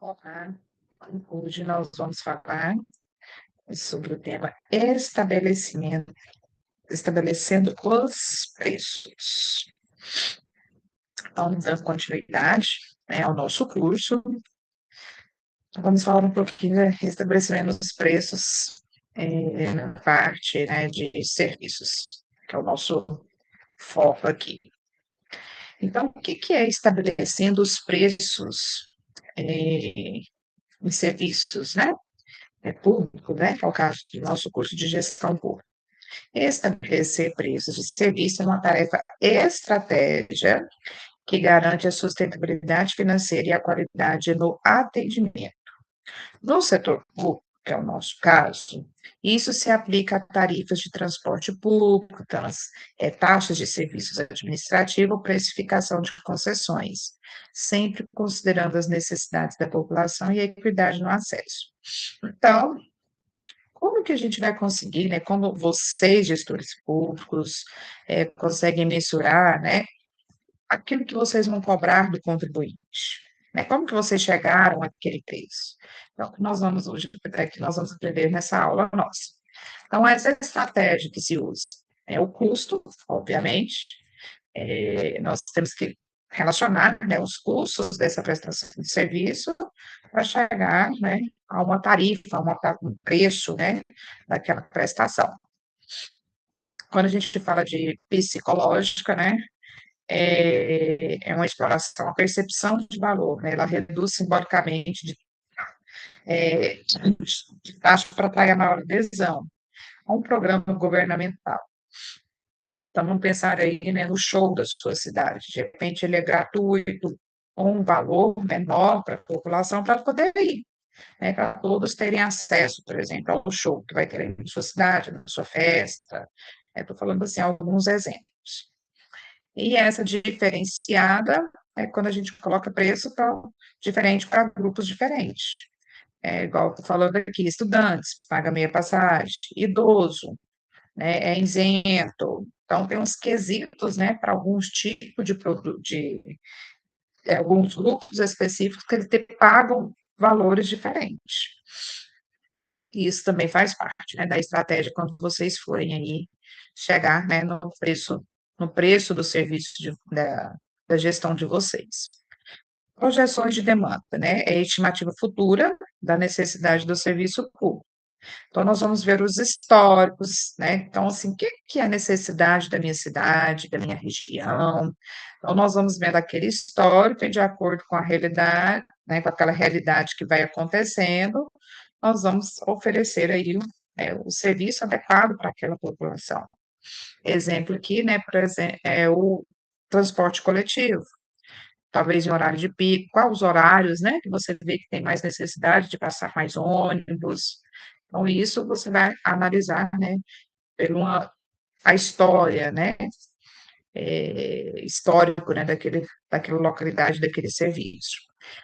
Olá, hoje nós vamos falar sobre o tema estabelecendo os preços. Vamos dar continuidade, né, ao nosso curso. Vamos falar um pouquinho de estabelecimento dos preços na parte, né, de serviços, que é o nosso foco aqui. Então, o que é estabelecendo os preços em serviços, né? É público, né? Que é o caso do nosso curso de gestão pública. Estabelecer preços de serviço é uma tarefa estratégia que garante a sustentabilidade financeira e a qualidade no atendimento. No setor público, que é o nosso caso, isso se aplica a tarifas de transporte público, taxas de serviços administrativos, precificação de concessões, sempre considerando as necessidades da população e a equidade no acesso. Então, como que a gente vai conseguir, né, como vocês, gestores públicos, conseguem mensurar, né, aquilo que vocês vão cobrar do contribuinte, né? Como que vocês chegaram àquele preço? Então, o que nós vamos hoje, que nós vamos aprender nessa aula nossa. Então, essa estratégia que se usa é o custo, obviamente, nós temos que relacionar, né, os custos dessa prestação de serviço para chegar, né, a uma tarifa, um preço, né, daquela prestação. Quando a gente fala de psicológica, né, é uma exploração, a percepção de valor, né, ela reduz simbolicamente de taxa para atrair a maior adesão a um programa governamental. Então, vamos pensar aí, né, no show da sua cidade. De repente, ele é gratuito, com um valor menor para a população, para poder ir, né, para todos terem acesso, por exemplo, ao show que vai ter aí na sua cidade, na sua festa. Estou falando, assim, alguns exemplos. E essa diferenciada é quando a gente coloca preço diferente para grupos diferentes. É igual estou falando aqui, estudantes, paga meia passagem, idoso, né, é isento. Então, tem uns quesitos, né, para alguns tipos de produto, alguns grupos específicos que eles pagam valores diferentes. E isso também faz parte, né, da estratégia quando vocês forem aí chegar, né, no preço do serviço da gestão de vocês. Projeções de demanda, né, é a estimativa futura da necessidade do serviço público. Então, nós vamos ver os históricos, né? Então, assim, o que que é a necessidade da minha cidade, da minha região? Então, nós vamos ver aquele histórico e, de acordo com a realidade, né, com aquela realidade que vai acontecendo, nós vamos oferecer aí o serviço adequado para aquela população. Exemplo aqui, né, por exemplo, é o transporte coletivo, talvez em horário de pico, quais os horários, né, que você vê que tem mais necessidade de passar mais ônibus. Então, isso você vai analisar, né, pela a história, né, histórico, né, daquela localidade, daquele serviço.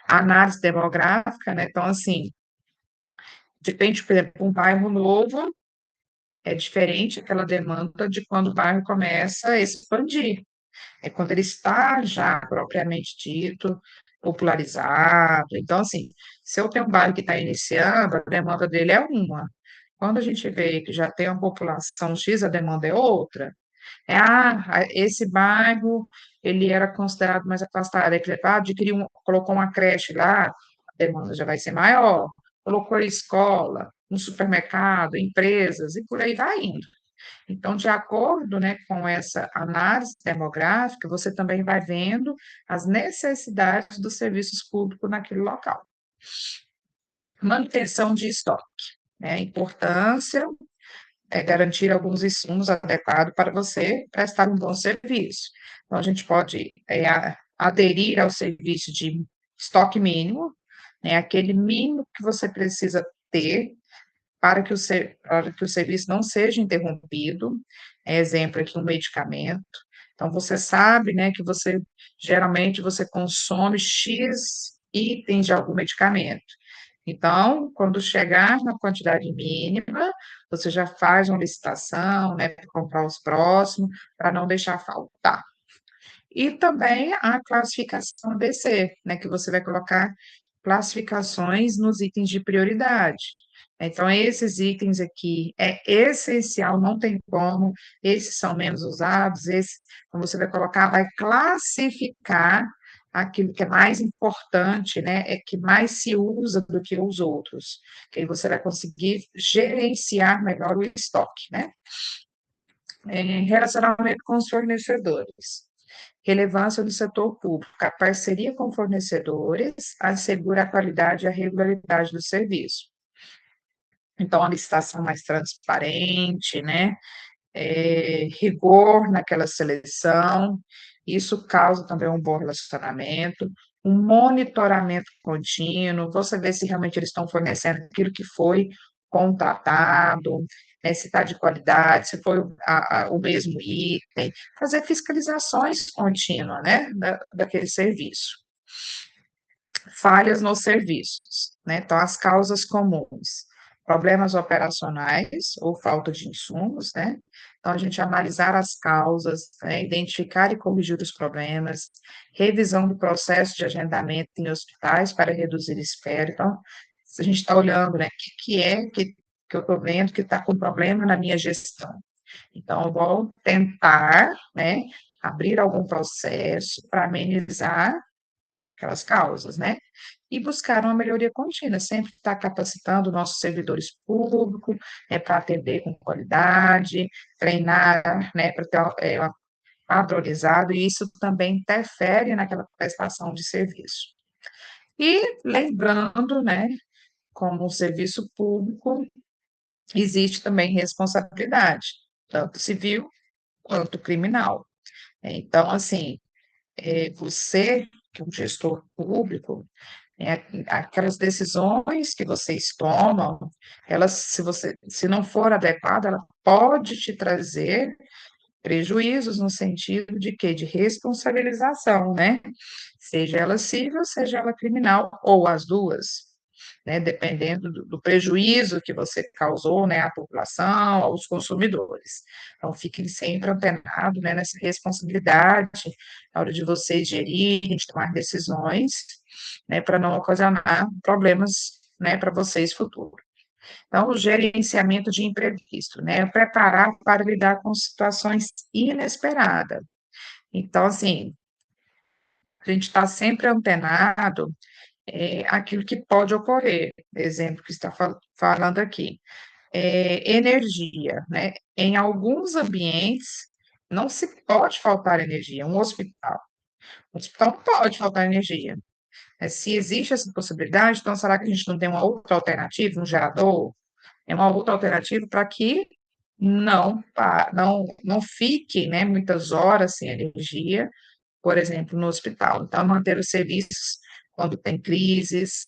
A análise demográfica, né, então, assim, depende, por exemplo, um bairro novo, é diferente aquela demanda de quando o bairro começa a expandir. É quando ele está já propriamente dito, popularizado. Então, assim, se eu tenho um bairro que está iniciando, a demanda dele é uma. Quando a gente vê que já tem uma população X, a demanda é outra. Esse bairro, ele era considerado mais afastado, aí colocou uma creche lá, a demanda já vai ser maior. Colocou escola, um supermercado, empresas, e por aí vai indo. Então, de acordo, né, com essa análise demográfica, você também vai vendo as necessidades dos serviços públicos naquele local. Manutenção de estoque, né, a importância é garantir alguns insumos adequados para você prestar um bom serviço. Então, a gente pode aderir ao serviço de estoque mínimo, né, aquele mínimo que você precisa ter para que o serviço não seja interrompido. Exemplo aqui, um medicamento. Então, você sabe, né, que geralmente, você consome X itens de algum medicamento. Então, quando chegar na quantidade mínima, você já faz uma licitação, né, para comprar os próximos, para não deixar faltar. E também a classificação ABC, né, que você vai colocar classificações nos itens de prioridade. Então, esses itens aqui é essencial, não tem como, esses são menos usados, esse, então você vai colocar, vai classificar aquilo que é mais importante, né, é que mais se usa do que os outros, que aí você vai conseguir gerenciar melhor o estoque, né? Relacionamento com os fornecedores. Relevância do setor público. A parceria com fornecedores assegura a qualidade e a regularidade do serviço. Então, a licitação mais transparente, né? Rigor naquela seleção, isso causa também um bom relacionamento, um monitoramento contínuo, você vê se realmente eles estão fornecendo aquilo que foi contratado, né, se está de qualidade, se foi o mesmo item, fazer fiscalizações contínuas, né, daquele serviço. Falhas nos serviços, né? Então, as causas comuns, problemas operacionais ou falta de insumos, né? Então, a gente analisar as causas, né? Identificar e corrigir os problemas, revisão do processo de agendamento em hospitais para reduzir espera. Então, se a gente está olhando, né, o que é que eu estou vendo que está com problema na minha gestão. Então, eu vou tentar, né, abrir algum processo para amenizar aquelas causas, né? E buscar uma melhoria contínua, sempre estar capacitando nossos servidores públicos, para atender com qualidade, treinar, né, para ter padronizado, e isso também interfere naquela prestação de serviço. E lembrando, né, como um serviço público, existe também responsabilidade, tanto civil quanto criminal. Então, assim, você, que é um gestor público, aquelas decisões que vocês tomam, elas, se não for adequada, ela pode te trazer prejuízos no sentido de quê? De responsabilização, né? Seja ela civil, seja ela criminal, ou as duas, né? Dependendo do prejuízo que você causou, né, à população, aos consumidores. Então, fiquem sempre antenados, né, nessa responsabilidade, na hora de vocês gerirem, de tomar decisões, né, para não ocasionar problemas, né, para vocês futuros. Então, o gerenciamento de imprevisto, né? Preparar para lidar com situações inesperadas. Então, assim, a gente está sempre antenado aquilo que pode ocorrer. Exemplo que está falando aqui. Energia, né? Em alguns ambientes, não se pode faltar energia. Um hospital não pode faltar energia. Se existe essa possibilidade, então será que a gente não tem uma outra alternativa, um gerador? É uma outra alternativa para que não fique, né, muitas horas sem energia, por exemplo, no hospital. Então, manter os serviços quando tem crises,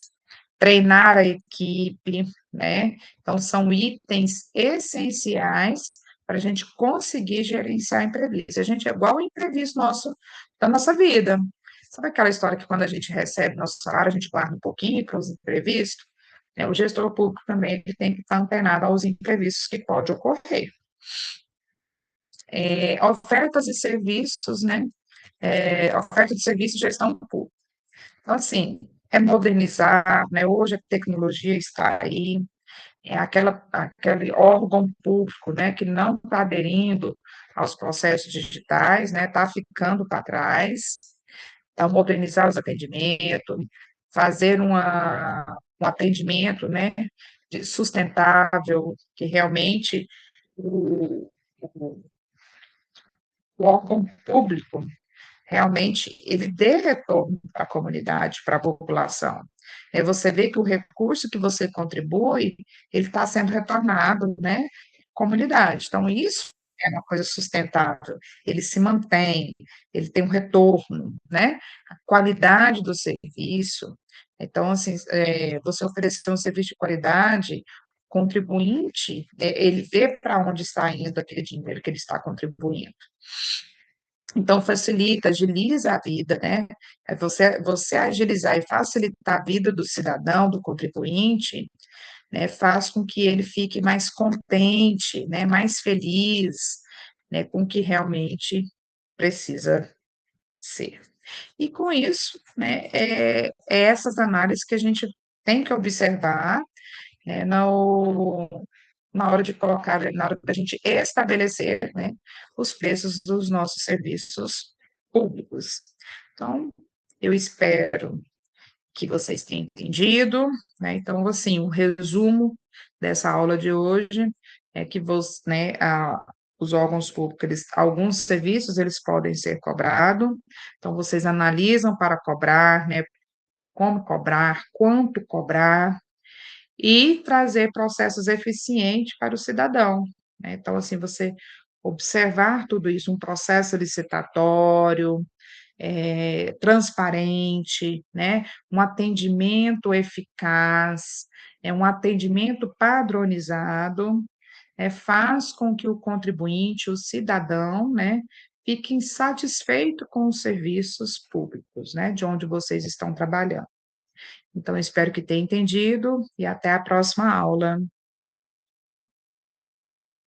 treinar a equipe, né? Então, são itens essenciais para a gente conseguir gerenciar imprevisto. A gente é igual o imprevisto nosso da nossa vida. Sabe aquela história que quando a gente recebe nosso salário, a gente guarda um pouquinho para os imprevistos? O gestor público também ele tem que estar antenado aos imprevistos que podem ocorrer. Ofertas e serviços, né? Oferta de serviço e gestão pública. Então, assim, é modernizar, né? Hoje a tecnologia está aí, aquele órgão público, né, que não está aderindo aos processos digitais, né, está ficando para trás. Então, modernizar os atendimentos, fazer um atendimento, né, sustentável, que realmente o, o, o órgão público realmente ele dê retorno para a comunidade, para a população. Você vê que o recurso que você contribui, ele está sendo retornado, né, à comunidade. Então, isso é uma coisa sustentável, ele se mantém, ele tem um retorno, né, a qualidade do serviço. Então, assim, você oferecer um serviço de qualidade, contribuinte, ele vê para onde está indo aquele dinheiro que ele está contribuindo. Então, facilita, agiliza a vida, né? Você agilizar e facilitar a vida do cidadão, do contribuinte, né, faz com que ele fique mais contente, né, mais feliz, né, com o que realmente precisa ser. E com isso, né, é essas análises que a gente tem que observar, no na hora de colocar, na hora da gente estabelecer, né, os preços dos nossos serviços públicos. Então, eu espero que vocês tenham entendido, né? Então, assim, o resumo dessa aula de hoje é que né, os órgãos públicos, alguns serviços eles podem ser cobrados, então vocês analisam para cobrar, né? Como cobrar, quanto cobrar, e trazer processos eficientes para o cidadão, né? Então, assim, você observar tudo isso, um processo licitatório, transparente, né? Um atendimento eficaz, um atendimento padronizado, faz com que o contribuinte, o cidadão, né, fique insatisfeito com os serviços públicos, né, de onde vocês estão trabalhando. Então, espero que tenha entendido e até a próxima aula.